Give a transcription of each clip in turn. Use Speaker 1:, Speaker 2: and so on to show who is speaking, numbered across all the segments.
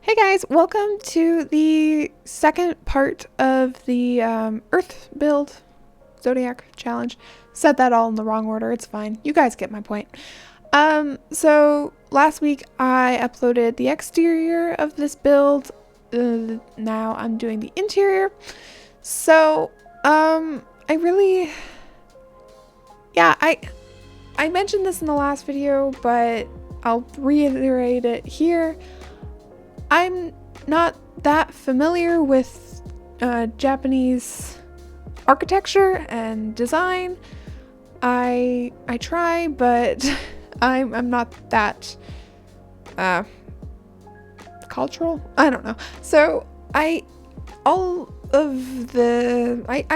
Speaker 1: Hey guys, welcome to the second part of the Earth build Zodiac challenge. Said that all in the wrong order, it's fine. You guys get my point. So last week I uploaded the exterior of this build. Now I'm doing the interior. So, I mentioned this in the last video, but I'll reiterate it here. I'm not that familiar with Japanese architecture and design. I try, but I'm not that cultural. I don't know. So I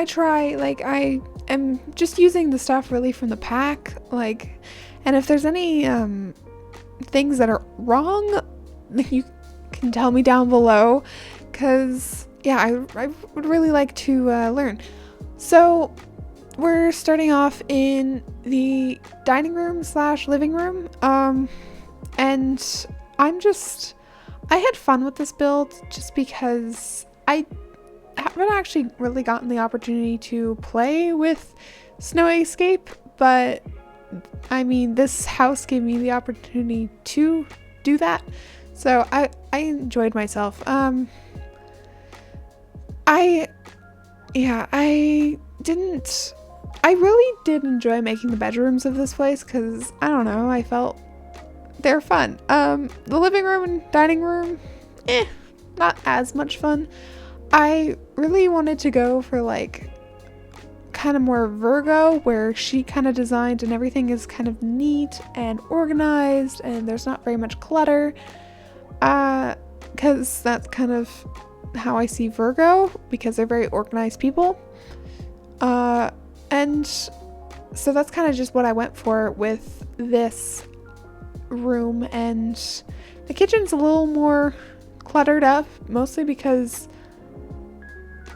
Speaker 1: try, like, I am just using the stuff really from the pack, like, and if there's any things that are wrong, you can tell me down below, because yeah, I would really like to learn. So we're starting off in the dining room / living room, and I had fun with this build just because I haven't actually really gotten the opportunity to play with Snow Escape, but I mean, this house gave me the opportunity to do that. So I enjoyed myself. I really did enjoy making the bedrooms of this place, because I don't know, I felt they're fun. The living room and dining room, not as much fun. I really wanted to go for like kind of more Virgo, where she kind of designed and everything is kind of neat and organized and there's not very much clutter. Because that's kind of how I see Virgo, because they're very organized people. And so that's kind of just what I went for with this room. And the kitchen's a little more cluttered up, mostly because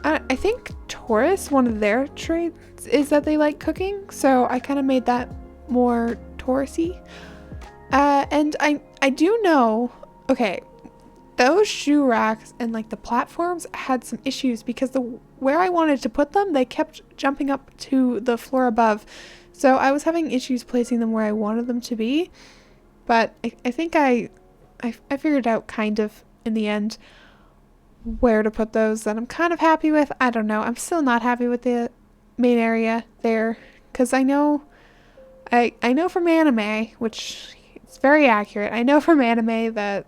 Speaker 1: I think Taurus, one of their traits is that they like cooking, so I kind of made that more Taurus-y. And I do know, okay, those shoe racks and like the platforms had some issues, because where I wanted to put them, they kept jumping up to the floor above. So I was having issues placing them where I wanted them to be. But I think I figured out kind of in the end where to put those that I'm kind of happy with. I don't know. I'm still not happy with the main area there, because I know from anime, which is very accurate. I know from anime that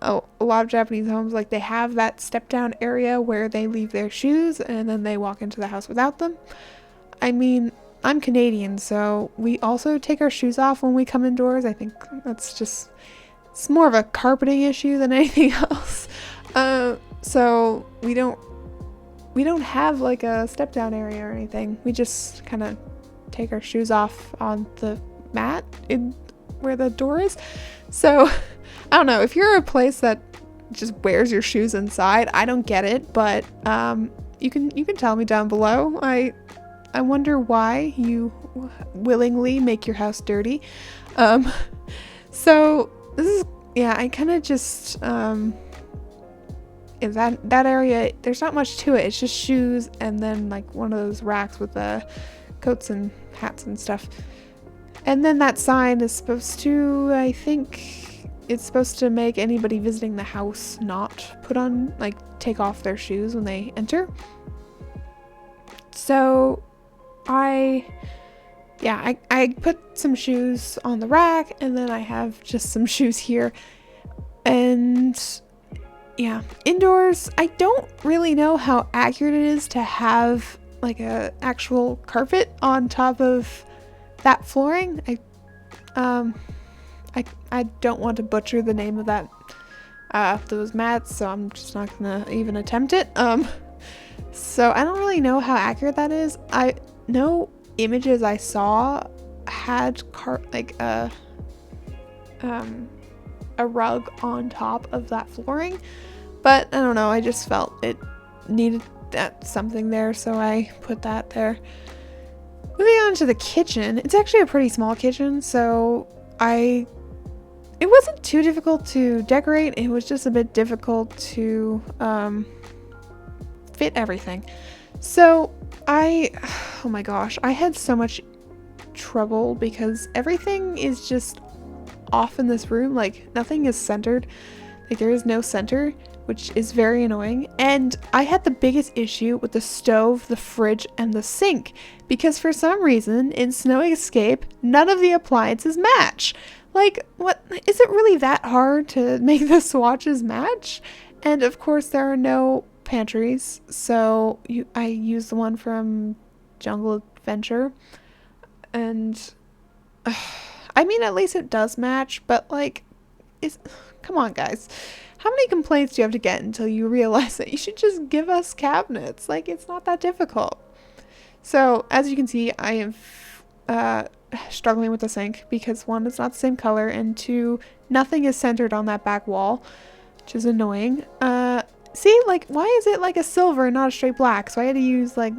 Speaker 1: a lot of Japanese homes, like, they have that step down area where they leave their shoes and then they walk into the house without them. I mean, I'm Canadian, so we also take our shoes off when we come indoors. I think that's just, it's more of a carpeting issue than anything else. So we don't have like a step down area or anything. We just kind of take our shoes off on the mat in where the door is. So I don't know, if you're a place that just wears your shoes inside, I don't get it, but you can tell me down below. I wonder why you willingly make your house dirty. So this is, yeah, I kind of just in that area, there's not much to it. It's just shoes and then like one of those racks with the coats and hats and stuff. And then that sign is supposed to, I think it's supposed to make anybody visiting the house not put on, like, take off their shoes when they enter. So I put some shoes on the rack, and then I have just some shoes here. And yeah, indoors, I don't really know how accurate it is to have like a actual carpet on top of that flooring. I don't want to butcher the name of that those mats, so I'm just not gonna even attempt it. So I don't really know how accurate that is. I know images I saw had a rug on top of that flooring, but I don't know, I just felt it needed something there, so I put that there. Moving on to the kitchen, it's actually a pretty small kitchen, so I it wasn't too difficult to decorate. It was just a bit difficult to fit everything. So oh my gosh, I had so much trouble because everything is just off in this room. Like nothing is centered. Like there is no center, which is very annoying. And I had the biggest issue with the stove, the fridge, and the sink because for some reason in Snowy Escape, none of the appliances match. Like, what? Is it really that hard to make the swatches match? And of course there are no pantries, so I used the one from Jungle Adventure, and I mean at least it does match, but like, come on guys, how many complaints do you have to get until you realize that you should just give us cabinets? Like, it's not that difficult. So as you can see, I am struggling with the sink because one, it's not the same color, and two, nothing is centered on that back wall, which is annoying. See, like, why is it like a silver and not a straight black? So I had to use like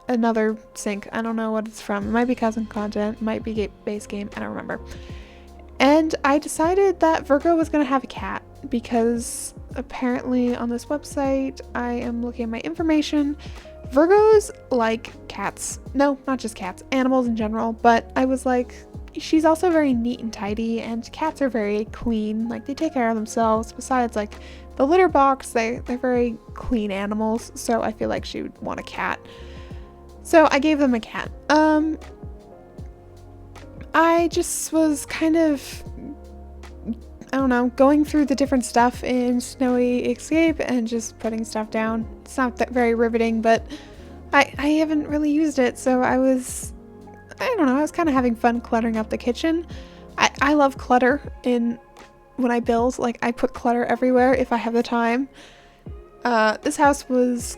Speaker 1: another sink. I don't know what it's from. It might be custom content, it might be base game, I don't remember. And I decided that Virgo was going to have a cat because apparently on this website, I am looking at my information, Virgos like cats. No, not just cats, animals in general. But I was like, she's also very neat and tidy, and cats are very clean. Like, they take care of themselves. Besides, like, the litter box, they're very clean animals. So I feel like she would want a cat. So I gave them a cat. I just was kind of, I don't know, going through the different stuff in Snowy Escape and just putting stuff down. It's not that very riveting, but I haven't really used it, so I was kind of having fun cluttering up the kitchen. I love clutter when I build. Like, I put clutter everywhere if I have the time. This house was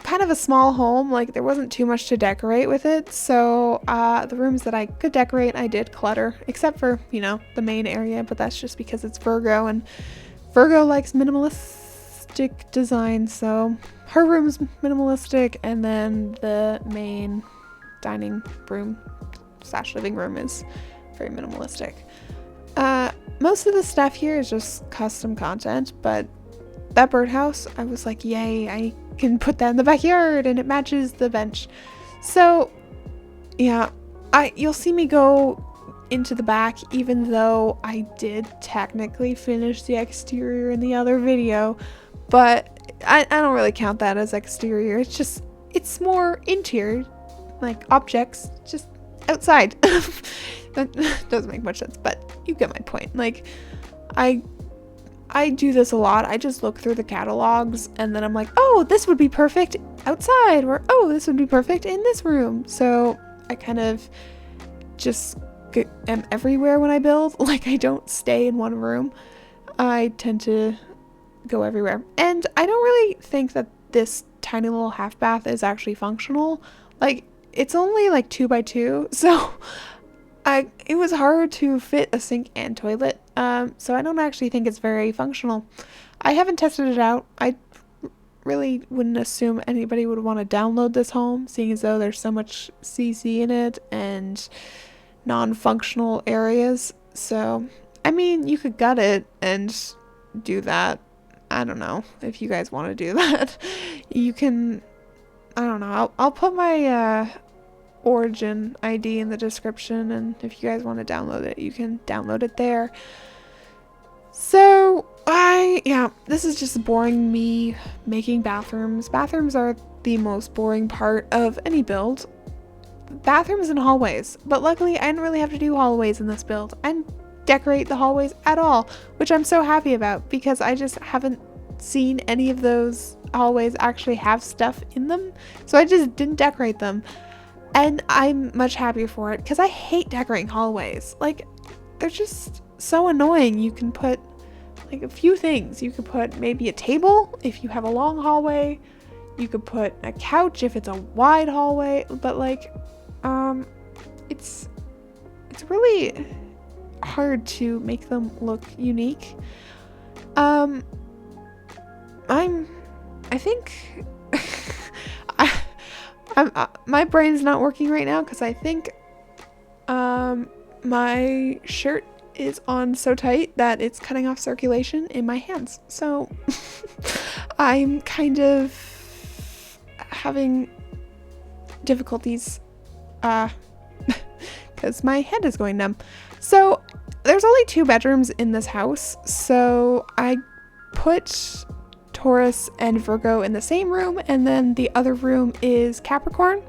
Speaker 1: kind of a small home. Like, there wasn't too much to decorate with it, so the rooms that I could decorate, I did clutter, except for, you know, the main area, but that's just because it's Virgo, and Virgo likes minimalistic design, so her room's minimalistic, and then the main dining room / living room is very minimalistic. Most of the stuff here is just custom content, but that birdhouse, I was like, yay, I can put that in the backyard and it matches the bench. So yeah, you'll see me go into the back, even though I did technically finish the exterior in the other video, but I don't really count that as exterior. It's more interior, like objects just outside. That doesn't make much sense, but you get my point. Like, I do this a lot. I just look through the catalogs and then I'm like, oh, this would be perfect outside, or oh, this would be perfect in this room. So I kind of just am everywhere when I build. Like, I don't stay in one room. I tend to go everywhere. And I don't really think that this tiny little half bath is actually functional. Like, it's only like 2 by 2, so it was hard to fit a sink and toilet, so I don't actually think it's very functional. I haven't tested it out. I really wouldn't assume anybody would want to download this home, seeing as though there's so much CC in it and non-functional areas. So, I mean, you could gut it and do that. I don't know if you guys want to do that. You can, I don't know, I'll put my origin ID in the description, and if you guys want to download it, you can download it there. So this is just boring me making bathrooms. Bathrooms are the most boring part of any build. Bathrooms and hallways, but luckily I didn't really have to do hallways in this build. I didn't decorate the hallways at all, which I'm so happy about because I just haven't seen any of those hallways actually have stuff in them, so I just didn't decorate them. And I'm much happier for it because I hate decorating hallways. Like, they're just so annoying. You can put like a few things. You could put maybe a table if you have a long hallway. You could put a couch if it's a wide hallway. But like, it's really hard to make them look unique. I think my brain's not working right now because I think my shirt is on so tight that it's cutting off circulation in my hands. So I'm kind of having difficulties because my head is going numb. So there's only 2 bedrooms in this house, so I put Taurus and Virgo in the same room, and then the other room is Capricorn.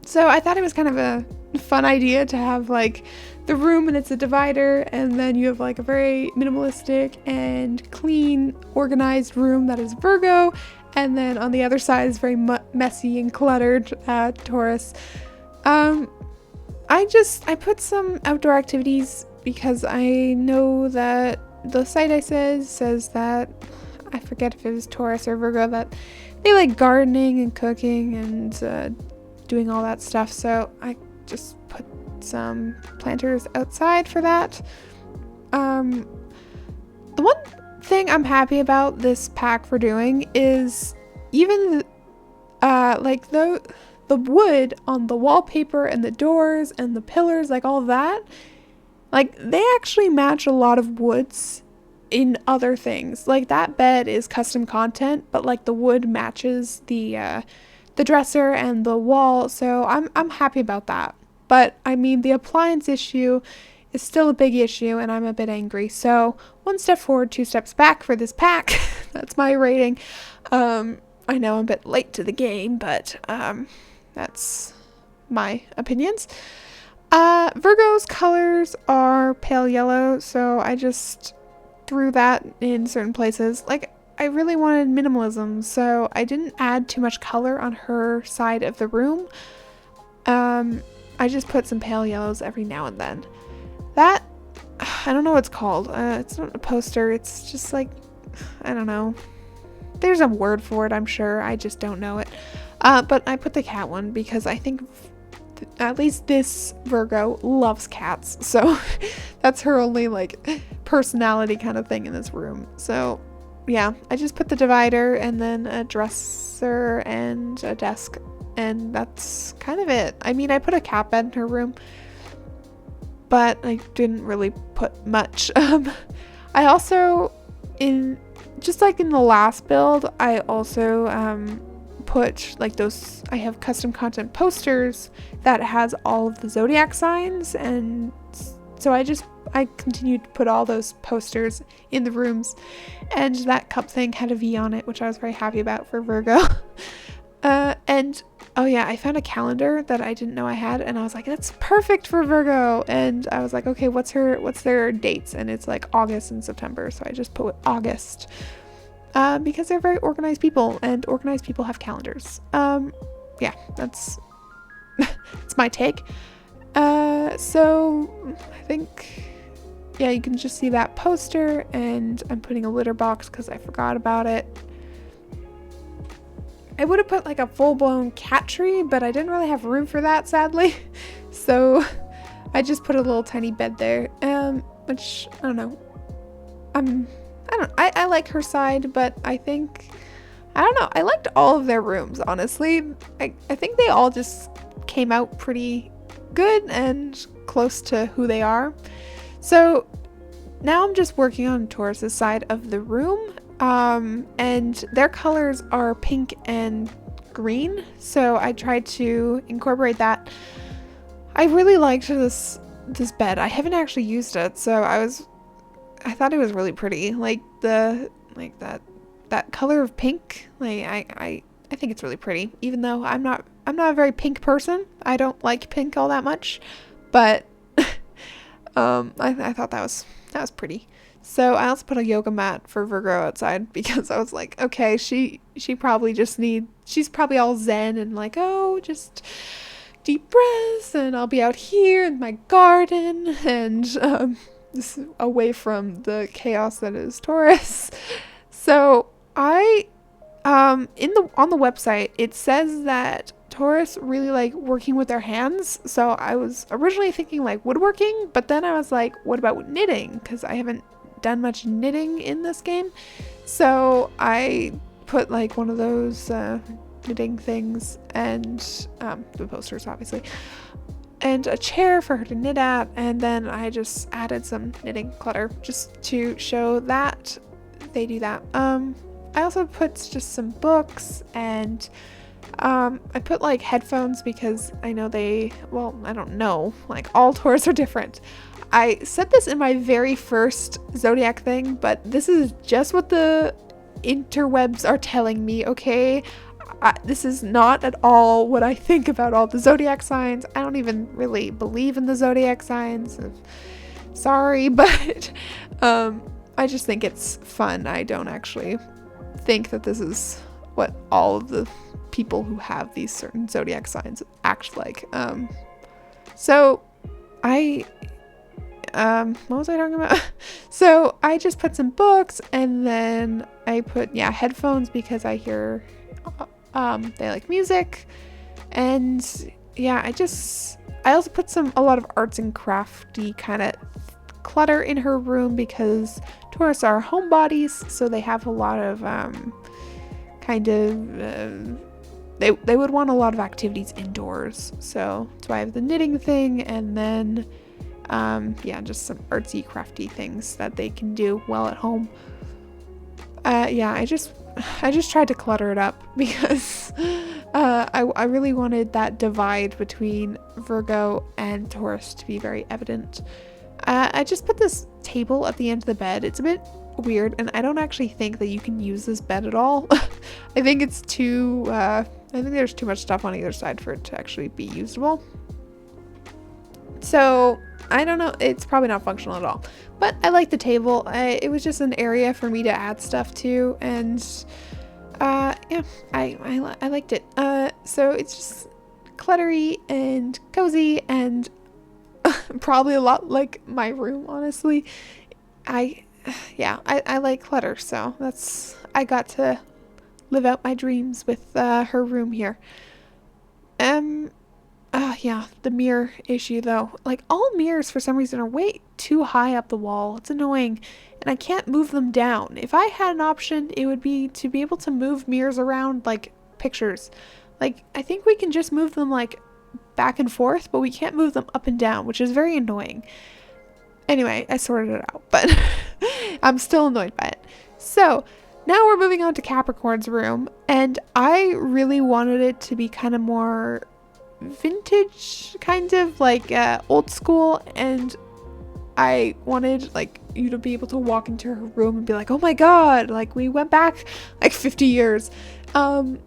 Speaker 1: So I thought it was kind of a fun idea to have like the room and it's a divider, and then you have like a very minimalistic and clean, organized room that is Virgo, and then on the other side is very messy and cluttered Taurus. I put some outdoor activities because I know that the site I says that, I forget if it was Taurus or Virgo, that they like gardening and cooking and doing all that stuff. So I just put some planters outside for that. The one thing I'm happy about this pack for doing is even like the wood on the wallpaper and the doors and the pillars, like all that, like they actually match a lot of woods in other things. Like that bed is custom content, but like the wood matches the dresser and the wall, so I'm happy about that. But I mean, the appliance issue is still a big issue, and I'm a bit angry. So 1 step forward, 2 steps back for this pack. That's my rating. I know I'm a bit late to the game, but that's my opinions. Virgo's colors are pale yellow, so I just threw that in certain places. Like, I really wanted minimalism, so I didn't add too much color on her side of the room. I just put some pale yellows every now and then. That, I don't know what it's called. It's not a poster, it's just like, I don't know. There's a word for it, I'm sure. I just don't know it. But I put the cat one because I think at least this Virgo loves cats. So that's her only like personality kind of thing in this room. So yeah, I just put the divider and then a dresser and a desk, and that's kind of it. I mean, I put a cat bed in her room, but I didn't really put much. I also, just like in the last build, I also put like those, I have custom content posters that has all of the zodiac signs, and so I continued to put all those posters in the rooms, and that cup thing had a V on it, which I was very happy about for Virgo. And oh yeah, I found a calendar that I didn't know I had, and I was like, that's perfect for Virgo. And I was like, okay, what's their dates? And it's like August and September, so I just put August because they're very organized people, and organized people have calendars. Yeah, that's it's my take. So I think, yeah, you can just see that poster, and I'm putting a litter box because I forgot about it. I would have put like a full-blown cat tree, but I didn't really have room for that, sadly. So I just put a little tiny bed there, which I don't know. I like her side, but I think, I don't know. I liked all of their rooms, honestly. I think they all just came out pretty good and close to who they are. So now I'm just working on Taurus's side of the room. And their colors are pink and green, so I tried to incorporate that. I really liked this bed. I haven't actually used it, so I thought it was really pretty. Like that color of pink. Like I think it's really pretty, even though I'm not a very pink person. I don't like pink all that much, but I thought that was pretty. So I also put a yoga mat for Virgo outside because I was like, okay, she probably she's probably all zen and like, oh, just deep breaths, and I'll be out here in my garden and just away from the chaos that is Taurus. So I on the website it says that Taurus really like working with their hands. So I was originally thinking like woodworking, but then I was like, what about knitting? Because I haven't done much knitting in this game. So I put like one of those knitting things and the posters, obviously. and a chair for her to knit at, and then I just added some knitting clutter just to show that they do that. I also put just some books, and I put like headphones because I know I don't know, like all Taurus are different. I said this in my very first Zodiac thing, but this is just what the interwebs are telling me, okay? This is not at all what I think about all the Zodiac signs. I don't even really believe in the Zodiac signs. Sorry, but I just think it's fun. I don't actually think that this is what all of the people who have these certain Zodiac signs act like. So I what was I talking about? So I just put some books, and then I put headphones because I hear they like music, and I also put a lot of arts and crafty kind of clutter in her room because Taurus are homebodies, so they have a lot of they would want a lot of activities indoors. So that's why I have the knitting thing, and then just some artsy crafty things that they can do well at home. I just tried to clutter it up because I really wanted that divide between Virgo and Taurus to be very evident. I just put this table at the end of the bed. It's a bit weird, and I don't actually think that you can use this bed at all. I think it's I think there's too much stuff on either side for it to actually be usable. So I don't know, it's probably not functional at all, but I like the table. It was just an area for me to add stuff to, and I liked it. So it's just cluttery and cozy, and probably a lot like my room, honestly. I like clutter, so I got to live out my dreams with her room here. The mirror issue though. Like, all mirrors for some reason are way too high up the wall. It's annoying, and I can't move them down. If I had an option, it would be to be able to move mirrors around like pictures. Like, I think we can just move them like back and forth, but we can't move them up and down, which is very annoying. Anyway, I sorted it out, but I'm still annoyed by it. So now we're moving on to Capricorn's room, and I really wanted it to be kind of more vintage, kind of like old school, and I wanted like you to be able to walk into her room and be like, oh my god, like we went back like 50 years. I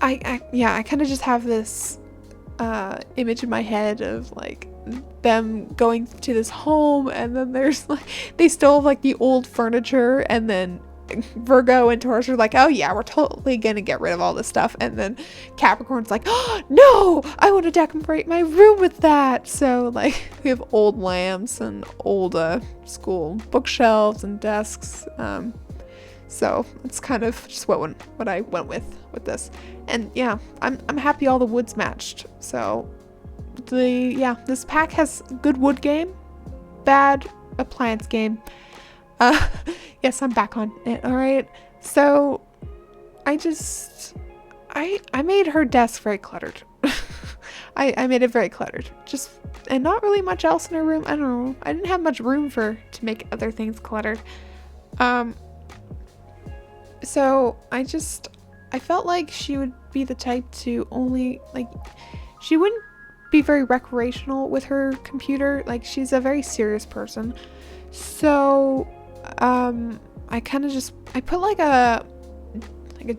Speaker 1: kind of just have this image in my head of like them going to this home, and then there's like they still have like the old furniture, and then Virgo and Taurus are like, oh yeah, we're totally gonna get rid of all this stuff, and then Capricorn's like, oh no, I want to decorate my room with that. So like we have old lamps and old school bookshelves and desks. So it's kind of just what I went with this, and yeah, I'm happy all the woods matched. So this pack has good wood game, bad appliance game. Yes, I'm back on it. All right. So I made her desk very cluttered. I made it very cluttered, and not really much else in her room. I don't know. I didn't have much room to make other things cluttered. So I felt like she would be the type to only she wouldn't be very recreational with her computer. Like, she's a very serious person. So I put like a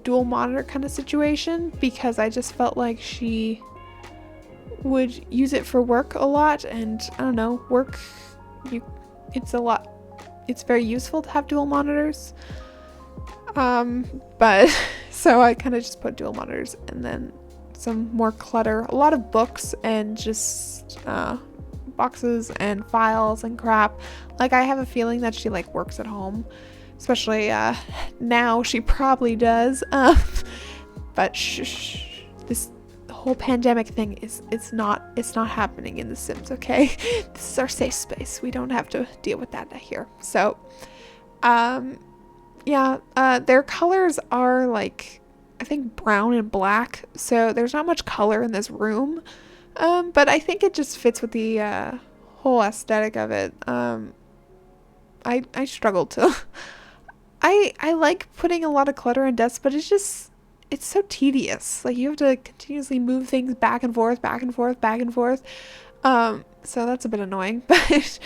Speaker 1: dual monitor kind of situation, because I just felt like she would use it for work a lot, and I don't know, it's very useful to have dual monitors. But so I kind of just put dual monitors, and then some more clutter, a lot of books, and just boxes and files and crap. Like, I have a feeling that she like works at home, especially now she probably does. But this whole pandemic thing it's not happening in The Sims, okay? This is our safe space. We don't have to deal with that here. So their colors are like, I think, brown and black, so there's not much color in this room. But I think it just fits with the whole aesthetic of it. I struggle to. I like putting a lot of clutter and dust, but it's so tedious. Like you have to continuously move things back and forth, back and forth, back and forth. So that's a bit annoying, but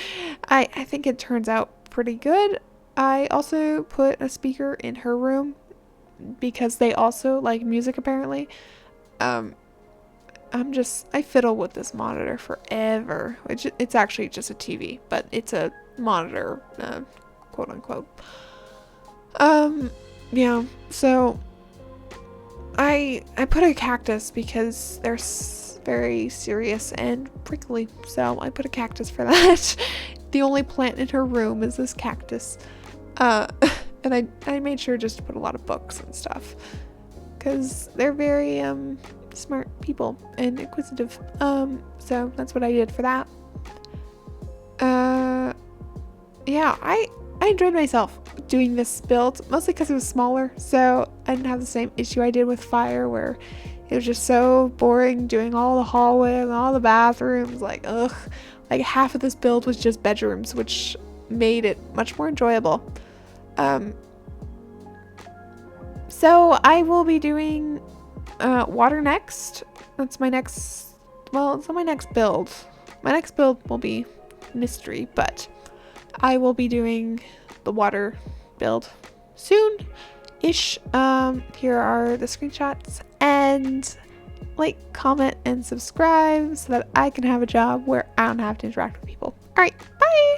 Speaker 1: I think it turns out pretty good. I also put a speaker in her room because they also like music apparently. I fiddle with this monitor forever. It's actually just a TV, but it's a monitor, quote unquote. Yeah, so I put a cactus because they're very serious and prickly, so I put a cactus for that. The only plant in her room is this cactus. And I made sure just to put a lot of books and stuff because they're very smart people and inquisitive. So that's what I did for that. Yeah, I enjoyed myself doing this build, mostly because it was smaller, so I didn't have the same issue I did with fire where it was just so boring doing all the hallway and all the bathrooms. Like, ugh, like half of this build was just bedrooms, which made it much more enjoyable. So I will be doing water next. That's my next, well, it's not my next build. My next build will be mystery, but I will be doing the water build soon-ish. Here are the screenshots, and like, comment, and subscribe so that I can have a job where I don't have to interact with people. All right, bye!